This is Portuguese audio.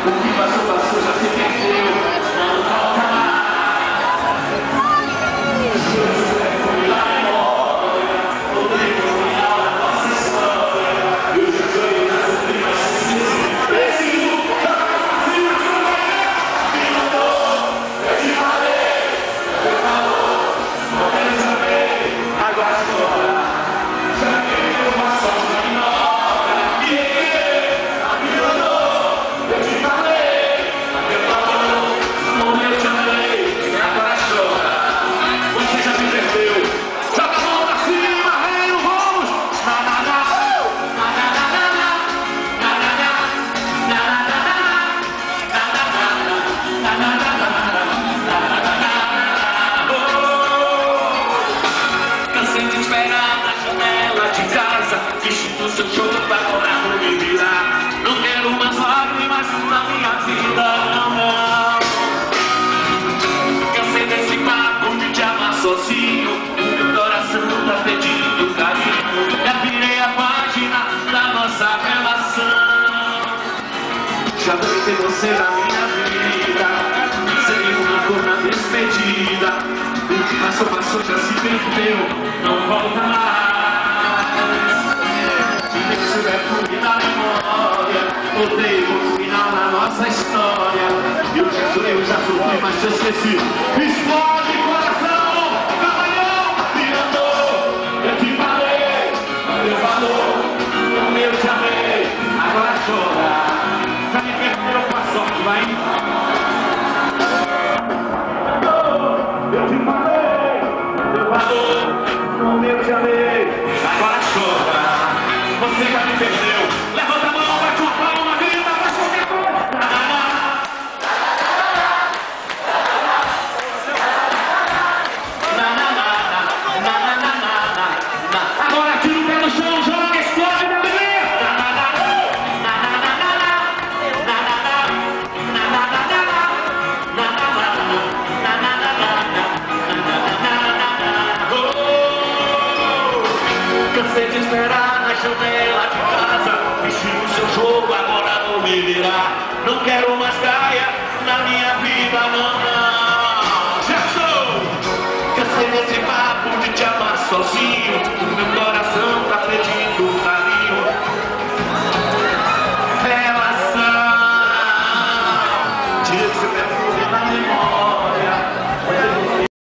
O que passou, passou, já se perdeu. Não volta mais. Foi lá memória. Odeio no final da nossa história. Eu já chorei, já sofri, mas esse mundo tá vazio de manhã. Me mandou, eu te falei. Eu falou, não quero saber. Agora chora. Já deu uma sorte na minora. Me mandou, eu te falei. Eu falou, não eu te amei. Agora chora. Você já me perdeu. Joga a mão pra cima, rei, vamos! Na, na, na. Na, na, na, na, na. Na, na, na. Na, na, na, na. Na, na, na, na. Na, na, na, na. Na, na, na, na. Oh. Cansei de esperar na janela de casa. Vestindo seu jogo pra agora não me virar. Não quero mais lágrimas na minha vida, não, não. Cansei desse papo de te amar sozinho. O meu coração tá pedindo carinho. Já virei a página da nossa relação. Já deve ter você na minha vida. Seria uma cor na despedida. O que passou, passou, já se perdeu. Não volta mais. Se tiver fome na memória. Odeio o final da nossa história. Eu já chorei, eu já sofri, mas te esqueci. Explode coração, cavalhão, me andou. Eu te falei, eu falou, como eu te amei. Agora chora, já me perdeu com a sorte, vai. Eu te falei, eu falou, como eu te amei. Agora chora, você já me perdeu. Levanta a mão, bate uma palma, grita, faz qualquer coisa. Agora aqui no pé no chão, joga, explode, bebê! Cansei de esperar na janela de casa. Vestindo seu jogo, agora vou me virar. Não quero mais gaia na minha vida, não, não. Já sou! Cansei desse papo de te amar sozinho. O meu coração